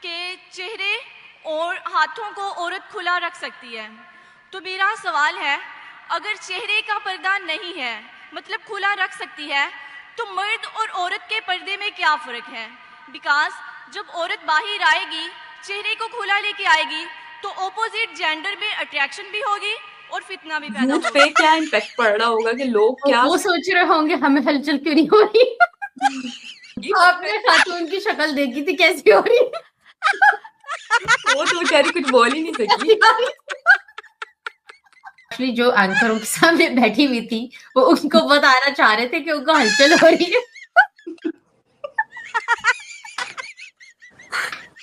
कि चेहरे और हाथों को औरत खुला रख सकती है। तो मेरा सवाल है, अगर चेहरे का पर्दा नहीं है, मतलब खुला रख सकती है, तो मर्द और औरत के पर्दे में क्या फ़र्क है? बिकॉज जब औरत बाहर आएगी, चेहरे को खुला लेके आएगी, तो ऑपोजिट जेंडर में अट्रैक्शन भी होगी और फितना भी पैदा यूथ होगा। पे क्या इम्पैक्ट पड़ रहा होगा कि लोग क्या वो सोच रहे होंगे हमें हलचल क्यों नहीं हो रही। ये आपने खातून की शक्ल देखी थी कैसी हो रही वो तो बेचारी कुछ बोल ही नहीं सकी। एक्चुअली जो एंकरों के सामने बैठी हुई थी वो उनको बताना चाह रहे थे कि उनको हलचल हो रही है।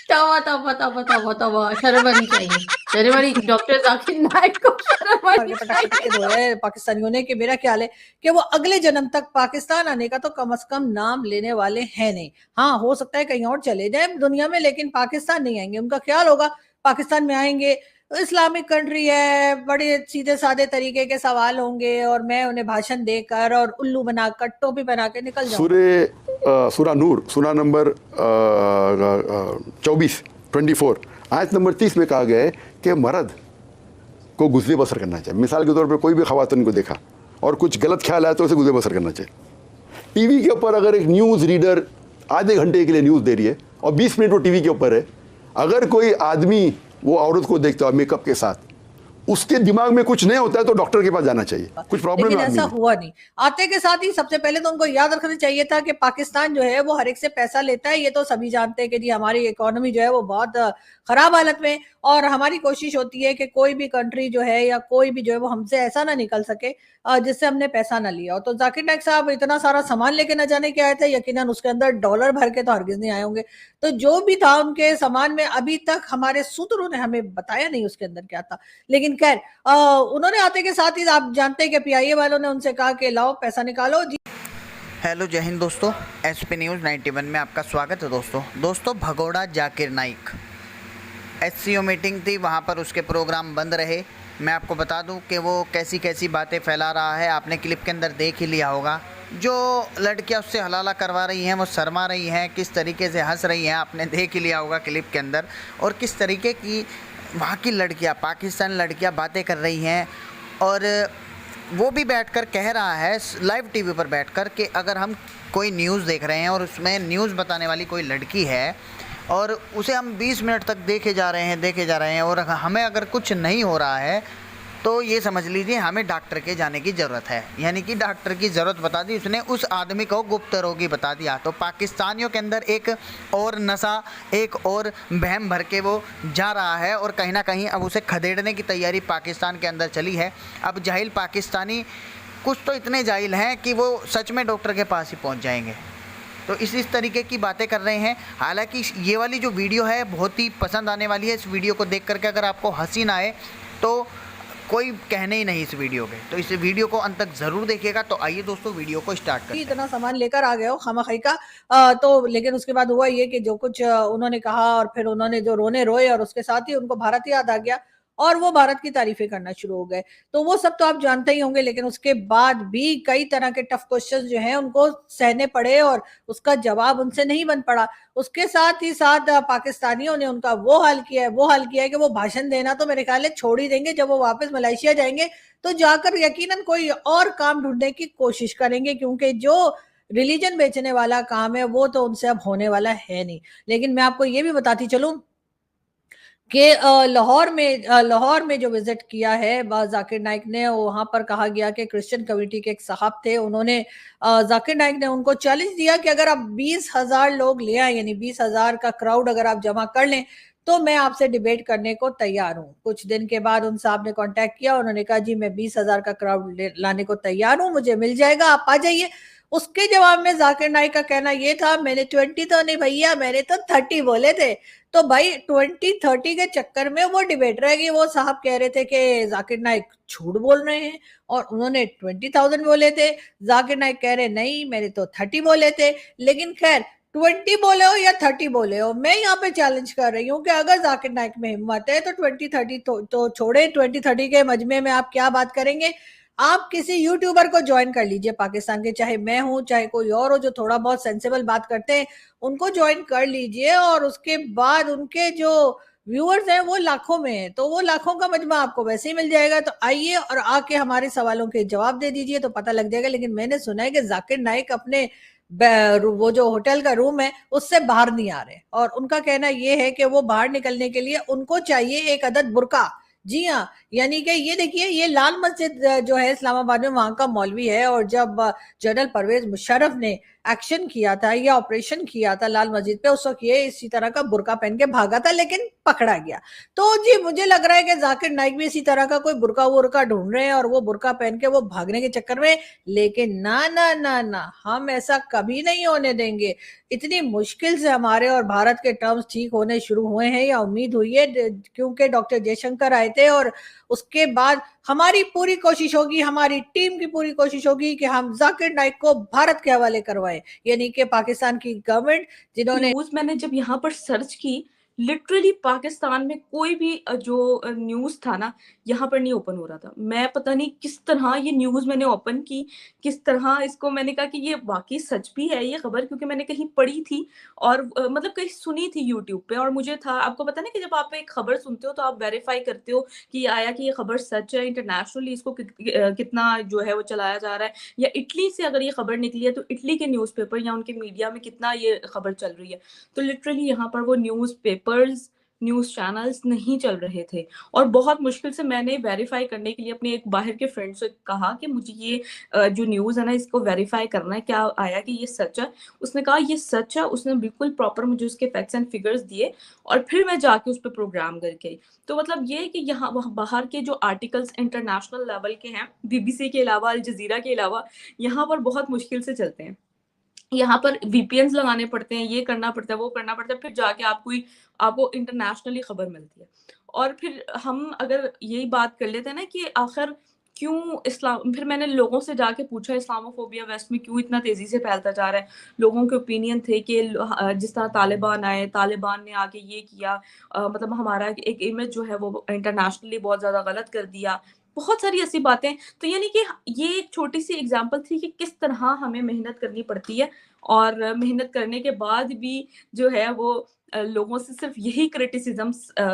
तवा तवा तवा तवा तवा शर्म आनी चाहिए, शर्म आनी। डॉक्टर जाकिर नाइक को शर्म आनी पटक पटक के धोया है पाकिस्तानियों ने कि मेरा ख्याल है कि वो अगले जन्म तक पाकिस्तान आने का तो कम से कम नाम लेने वाले हैं नहीं। हाँ, हो सकता है कहीं और चले जाए दुनिया में, लेकिन पाकिस्तान नहीं आएंगे। उनका ख्याल होगा पाकिस्तान में आएंगे तो इस्लामिक कंट्री है, बड़े सीधे साधे तरीके के सवाल होंगे और मैं उन्हें भाषण देकर और उल्लू बनाकर टोपी बना के निकल जाऊंगा। सूरा नूर सूरा नंबर 24 आयत नंबर 30 में कहा गया है कि मर्द को गुज़रे बसर करना चाहिए। मिसाल के तौर पे कोई भी ख़वातीन को देखा और कुछ गलत ख्याल आया तो उसे गुज़रे बसर करना चाहिए। टीवी के ऊपर अगर एक न्यूज़ रीडर आधे घंटे के लिए न्यूज़ दे रही है और 20 मिनट वो टीवी के ऊपर है, अगर कोई आदमी वो औरत को देखता है मेकअप के साथ, उसके दिमाग में कुछ नहीं होता है तो डॉक्टर के पास जाना चाहिए। कुछ प्रॉब्लम लेकिन है ऐसा हुआ नहीं। आते के साथ ही सबसे पहले तो उनको याद रखना चाहिए था कि पाकिस्तान जो है वो हर एक से पैसा लेता है। ये तो सभी जानते हैं कि जी हमारी इकोनॉमी जो है वो बहुत खराब हालत में, और हमारी कोशिश होती है कि कोई भी कंट्री जो है या कोई भी जो है वो हमसे ऐसा ना निकल सके जिससे हमने पैसा ना लिया हो। तो जाकिर नाइक साहब इतना सारा सामान लेके ना जाने के आए थे, यकीनन उसके अंदर डॉलर भर के तो हरगिज नहीं आए होंगे। तो जो भी था उनके सामान में अभी तक हमारे सूत्रों ने हमें बताया नहीं उसके अंदर क्या था। लेकिन खैर उन्होंने आते के साथ ही आप जानते हैं कि पीआईए वालों ने उनसे कहा कि लाओ पैसा निकालो जी। हेलो जय हिंद दोस्तों, एसपी न्यूज़ 91 में आपका स्वागत है। दोस्तों भगोड़ा जाकिर नाइक एससीओ मीटिंग थी, वहाँ पर उसके प्रोग्राम बंद रहे। मैं आपको बता दूं कि वो कैसी कैसी बातें फैला रहा है। आपने क्लिप के अंदर देख ही लिया होगा। जो लड़कियां उससे हलाला करवा रही हैं वो शर्मा रही हैं, किस तरीके से हंस रही हैं आपने देख ही लिया होगा क्लिप के अंदर। और किस तरीके की वहाँ की लड़कियाँ, पाकिस्तानी लड़कियाँ बातें कर रही हैं। और वो भी बैठकर कह रहा है लाइव टीवी पर बैठकर कि अगर हम कोई न्यूज़ देख रहे हैं और उसमें न्यूज़ बताने वाली कोई लड़की है और उसे हम 20 मिनट तक देखे जा रहे हैं और हमें अगर कुछ नहीं हो रहा है तो ये समझ लीजिए हमें डॉक्टर के जाने की ज़रूरत है। यानी कि डॉक्टर की ज़रूरत बता दी उसने, उस आदमी को गुप्त रोगी बता दिया। तो पाकिस्तानियों के अंदर एक और नशा, एक और बहम भर के वो जा रहा है और कहीं ना कहीं अब उसे खदेड़ने की तैयारी पाकिस्तान के अंदर चली है। अब जाहिल पाकिस्तानी कुछ तो इतने जाहिल हैं कि वो सच में डॉक्टर के पास ही पहुँच जाएंगे। तो इस तरीके की बातें कर रहे हैं। हालांकि ये वाली जो वीडियो है बहुत ही पसंद आने वाली है। इस वीडियो को देख करके अगर आपको हंसी ना आए तो कोई कहने ही नहीं इस वीडियो के, तो इस वीडियो को अंत तक ज़रूर देखिएगा। तो आइए दोस्तों वीडियो को स्टार्ट करें। इतना सामान लेकर आ गए हो खामखाई का। तो लेकिन उसके बाद हुआ ये कि जो कुछ उन्होंने कहा और फिर उन्होंने जो रोने रोए और उसके साथ ही उनको भारत याद आ गया और वो भारत की तारीफें करना शुरू हो गए। तो वो सब तो आप जानते ही होंगे, लेकिन उसके बाद भी कई तरह के टफ क्वेश्चंस जो हैं उनको सहने पड़े और उसका जवाब उनसे नहीं बन पड़ा। उसके साथ ही साथ पाकिस्तानियों ने उनका वो हाल किया है कि वो भाषण देना तो मेरे ख्याल है छोड़ ही देंगे। जब वो वापस मलेशिया जाएंगे तो जाकर यकीनन कोई और काम ढूंढने की कोशिश करेंगे, क्योंकि जो रिलीजन बेचने वाला काम है वो तो उनसे अब होने वाला है नहीं। लेकिन मैं आपको ये भी बताती चलूं कि लाहौर में जो विजिट किया है जाकिर नाइक ने, वहां पर कहा गया कि क्रिश्चियन कम्युनिटी के एक साहब थे, उन्होंने जाकिर नाइक ने उनको चैलेंज दिया कि अगर आप 20,000 लोग ले आए, यानी 20,000 का क्राउड अगर आप जमा कर लें तो मैं आपसे डिबेट करने को तैयार हूं। कुछ दिन के बाद उन साहब ने कांटेक्ट किया, उन्होंने कहा जी मैं 20,000 का क्राउड लाने को तैयार हूं, मुझे मिल जाएगा, आप आ जाइए। उसके जवाब में जाकिर नाइक का कहना यह था मैंने 20 तो नहीं भैया, मैंने तो 30 बोले थे। तो भाई 20-30 के चक्कर में वो डिबेट रहेगी। वो साहब कह रहे थे कि जाकिर नाइक झूठ बोल रहे हैं और उन्होंने 20,000 बोले थे। जाकिर नाइक कह रहे नहीं मैंने तो 30 बोले थे। लेकिन खैर 20 बोले हो या 30 बोले हो, मैं यहाँ पे चैलेंज कर रही हूँ कि अगर जाकिर नाइक में हिम्मत है तो 20-30 तो छोड़े, 20-30 के मजमे में आप क्या बात करेंगे। आप किसी यूट्यूबर को ज्वाइन कर लीजिए पाकिस्तान के, चाहे मैं हूं चाहे कोई और हो जो थोड़ा बहुत सेंसेबल बात करते हैं, उनको ज्वाइन कर लीजिए, और उसके बाद उनके जो व्यूअर्स हैं वो लाखों में है, तो वो लाखों का मजमा आपको वैसे ही मिल जाएगा। तो आइए और आके हमारे सवालों के जवाब दे दीजिए तो पता लग जाएगा। लेकिन मैंने सुना है कि जाकिर नाइक अपने वो जो होटल का रूम है उससे बाहर नहीं आ रहे, और उनका कहना ये है कि वो बाहर निकलने के लिए उनको चाहिए एक अदद बुर्का। जी हाँ, यानी कि ये देखिए, ये लाल मस्जिद जो है इस्लामाबाद में, वहां का मौलवी है, और जब जनरल परवेज मुशर्रफ ने एक्शन किया था या ऑपरेशन किया था लाल मस्जिद पे, उस वक्त ये इसी तरह का बुर्का पहन के भागा था, लेकिन पकड़ा गया। तो जी मुझे लग रहा है कि जाकिर नाइक भी इसी तरह का कोई बुर्का वुर्का ढूंढ रहे हैं, और वो बुर्का पहन के वो भागने के चक्कर में। लेकिन ना ना ना ना, हम ऐसा कभी नहीं होने देंगे। इतनी मुश्किल से हमारे और भारत के टर्म्स ठीक होने शुरू हुए हैं, या उम्मीद हुई है, क्योंकि डॉक्टर जयशंकर आए थे, और उसके बाद हमारी पूरी कोशिश होगी, हमारी टीम की पूरी कोशिश होगी कि हम जाकिर नाइक को भारत के हवाले करवाएं, यानी कि पाकिस्तान की गवर्नमेंट जिन्होंने न्यूज मैंने जब यहाँ पर सर्च की, लिटरली पाकिस्तान में कोई भी जो न्यूज था ना, यहाँ पर नहीं ओपन हो रहा था। मैं पता नहीं किस तरह ये न्यूज मैंने ओपन की, किस तरह इसको मैंने कहा कि ये वाकई सच भी है ये खबर, क्योंकि मैंने कहीं पढ़ी थी और मतलब कहीं सुनी थी यूट्यूब पे, और मुझे था, आपको पता ना कि जब आप एक खबर सुनते हो तो आप वेरीफाई करते हो कि आया कि ये खबर सच है, इंटरनेशनली इसको कितना जो है वो चलाया जा रहा है, या इटली से अगर ये खबर निकली है तो इटली के न्यूज़पेपर या उनके मीडिया में कितना ये खबर चल रही है। तो लिटरली यहाँ पर वो न्यूज़पेपर्स, न्यूज़ चैनल्स नहीं चल रहे थे, और बहुत मुश्किल से मैंने वेरीफाई करने के लिए अपने एक बाहर के फ्रेंड से कहा कि मुझे ये जो न्यूज़ है ना इसको वेरीफाई करना है, क्या आया कि ये सच है। उसने कहा ये सच है, उसने बिल्कुल प्रॉपर मुझे उसके फैक्ट्स एंड फिगर्स दिए, और फिर मैं जाके उस पर प्रोग्राम करके आई। तो मतलब ये है कि यहाँ बाहर के जो आर्टिकल्स इंटरनेशनल लेवल के हैं, बीबीसी के अलावा, अल जजीरा के अलावा, यहाँ पर बहुत मुश्किल से चलते हैं। यहाँ पर वीपीएन्स लगाने पड़ते हैं, ये करना पड़ता है, वो करना पड़ता है, फिर जाके आपको इंटरनेशनली खबर मिलती है। और फिर हम अगर यही बात कर लेते हैं ना कि आखिर क्यों इस्लाम, फिर मैंने लोगों से जाके पूछा इस्लामोफोबिया वेस्ट में क्यों इतना तेजी से फैलता जा रहा है। लोगों के ओपिनियन थे कि जिस तरह तालिबान आए, तालिबान ने आके ये किया, मतलब हमारा एक इमेज जो है वो इंटरनेशनली बहुत ज्यादा गलत कर दिया, बहुत सारी ऐसी बातें। तो यानी कि ये एक छोटी सी एग्जांपल थी कि किस तरह हमें मेहनत करनी पड़ती है, और मेहनत करने के बाद भी जो है वो लोगों से सिर्फ यही क्रिटिसिज्म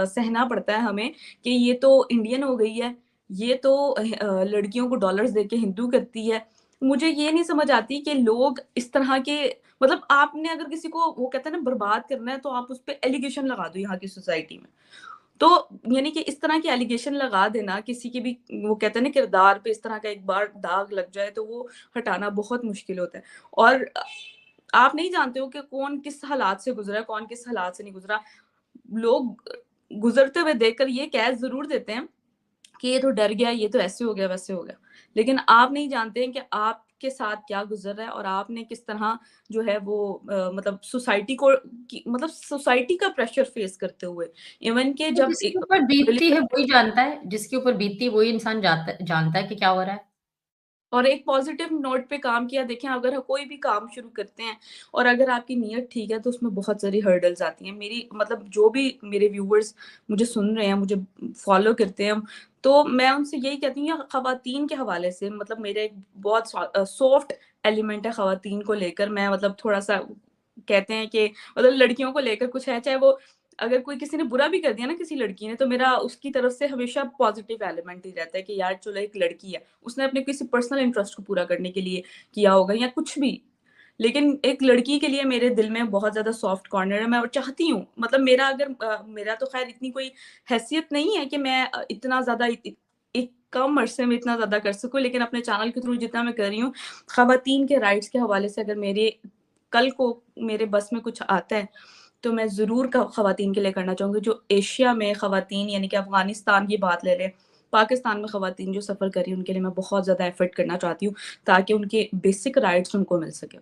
सहना पड़ता है हमें कि ये तो इंडियन हो गई है, ये तो लड़कियों को डॉलर्स देके हिंदू करती है। मुझे ये नहीं समझ आती कि लोग इस तरह के, मतलब आपने अगर किसी को, वो कहते हैं ना, बर्बाद करना है तो आप उस पर एलिगेशन लगा दो यहाँ की सोसाइटी में। तो यानी कि इस तरह की एलिगेशन लगा देना किसी के भी, वो कहते हैं ना, किरदार पे इस तरह का एक बार दाग लग जाए तो वो हटाना बहुत मुश्किल होता है। और आप नहीं जानते हो कि कौन किस हालात से गुजरा है, कौन किस हालात से नहीं गुजरा। लोग गुजरते हुए देखकर ये कह जरूर देते हैं कि ये तो डर गया, ये तो ऐसे हो गया, वैसे हो गया, लेकिन आप नहीं जानते हैं कि आपके साथ क्या गुजर रहा है, और आपने किस तरह जो है वो मतलब सोसाइटी को मतलब सोसाइटी का प्रेशर फेस करते हुए, इवन के तो जब जिसके ऊपर बीतती है वही जानता है, जिसके ऊपर बीतती है वही इंसान जानता है कि क्या हो रहा है। और एक पॉजिटिव नोट पे काम किया। देखें, अगर कोई भी काम शुरू करते हैं और अगर आपकी नीयत ठीक है तो उसमें बहुत सारी हर्डल्स आती हैं। मेरी मतलब जो भी मेरे व्यूअर्स मुझे सुन रहे हैं, मुझे फॉलो करते हैं, तो मैं उनसे यही कहती हूँ, खवातीन के हवाले से, मतलब मेरे एक बहुत सॉफ्ट एलिमेंट है खवातीन को लेकर। मैं मतलब थोड़ा सा कहते हैं कि मतलब लड़कियों को लेकर कुछ है, चाहे वो अगर कोई किसी ने बुरा भी कर दिया ना किसी लड़की ने, तो मेरा उसकी तरफ से हमेशा पॉजिटिव एलिमेंट ही रहता है कि यार चलो एक लड़की है, उसने अपने किसी पर्सनल इंटरेस्ट को पूरा करने के लिए किया होगा या कुछ भी, लेकिन एक लड़की के लिए मेरे दिल में बहुत ज्यादा सॉफ्ट कॉर्नर है। मैं चाहती हूँ, मतलब मेरा अगर मेरा तो खैर इतनी कोई हैसियत नहीं है कि मैं इतना ज्यादा एक कम अरसे में इतना ज्यादा कर सकूं, लेकिन अपने चैनल के थ्रू जितना मैं कर रही हूँ, खवातीन के राइट्स के हवाले से अगर मेरे कल को मेरे बस में कुछ आता है तो मैं ज़रूर खवातीन के लिए करना चाहूँगी। जो एशिया में खवातीन, यानी कि अफ़गानिस्तान की बात ले लें, पाकिस्तान में खवातीन जो सफ़र कर रही हैं, उनके लिए मैं बहुत ज़्यादा एफ़र्ट करना चाहती हूँ ताकि उनके बेसिक राइट्स उनको मिल सके।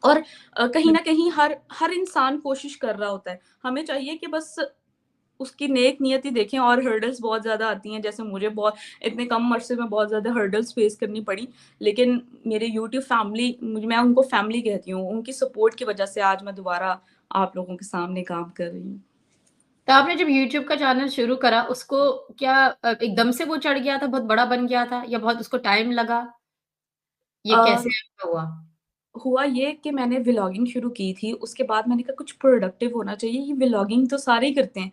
और कहीं न कहीं हर इंसान कोशिश कर रहा होता है। हमें चाहिए कि बस उसकी नेक नियति देखें, और हर्डल्स बहुत ज़्यादा आती हैं। जैसे मुझे बहुत इतने कम अरसे में बहुत ज़्यादा हर्डल्स फेस करनी पड़ी, लेकिन मेरे यूट्यूब फैमिली, मैं उनको फैमिली कहती हूँ, उनकी सपोर्ट की वजह से आज मैं दोबारा आप लोगों के सामने काम कर रही हूँ। तो आपने जब यूट्यूब का चैनल शुरू करा, उसको क्या एकदम से वो चढ़ गया था, बहुत बड़ा बन गया था या बहुत उसको टाइम लगा? ये अ, कैसे आपका हुआ? हुआ ये कि मैंने व्लॉगिंग शुरू की थी, उसके बाद मैंने कहा कुछ प्रोडक्टिव होना चाहिए, ये व्लॉगिंग तो सारे ही करते हैं।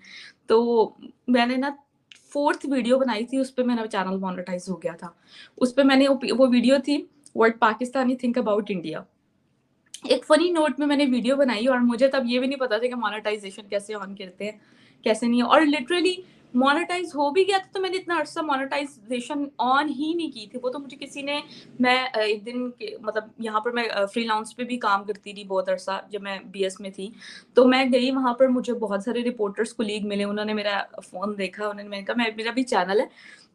तो मैंने ना 4th वीडियो बनाई थी, उसपे मेरा चैनल मोनेटाइज़ हो गया था। उसपे मैंने वो वीडियो थी what Pakistani think about India. एक फ़नी नोट में मैंने वीडियो बनाई और मुझे तब ये भी नहीं पता था कि मोनेटाइज़ेशन कैसे ऑन करते हैं, कैसे नहीं, और लिटरली मोनेटाइज़ हो भी गया था, तो मैंने इतना अर्सा मोनेटाइज़ेशन ऑन ही नहीं की थी। वो तो मुझे किसी ने, मैं एक दिन के मतलब यहाँ पर मैं फ्रीलांस पे भी काम करती रही बहुत अरसा जब मैं बीएस में थी। तो मैं गई वहाँ पर, मुझे बहुत सारे रिपोर्टर्स कोलीग मिले, उन्होंने मेरा फ़ोन देखा, उन्होंने मैंने कहा मैं मेरा भी चैनल है।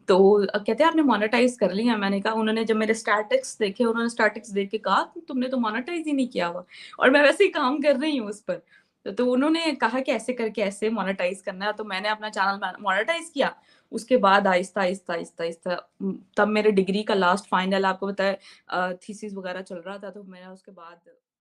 तो कहते हैं आपने मोनेटाइज़ कर लिया? मैंने कहा, उन्होंने जब मेरे स्टैटिक्स देखे, उन्होंने स्टैटिक्स देख के कहा तुमने तो मोनेटाइज़ ही नहीं किया हुआ, और मैं वैसे ही काम कर रही हूँ उस पर। तो उन्होंने कहा कि ऐसे करके ऐसे मोनेटाइज़ करना है, तो मैंने अपना चैनल मोनेटाइज़ किया। उसके बाद आहिस्ता-आहिस्ता तब मेरे डिग्री का लास्ट फाइनल आपको पता है थीसिस वगैरह चल रहा था, तो मेरा उसके बाद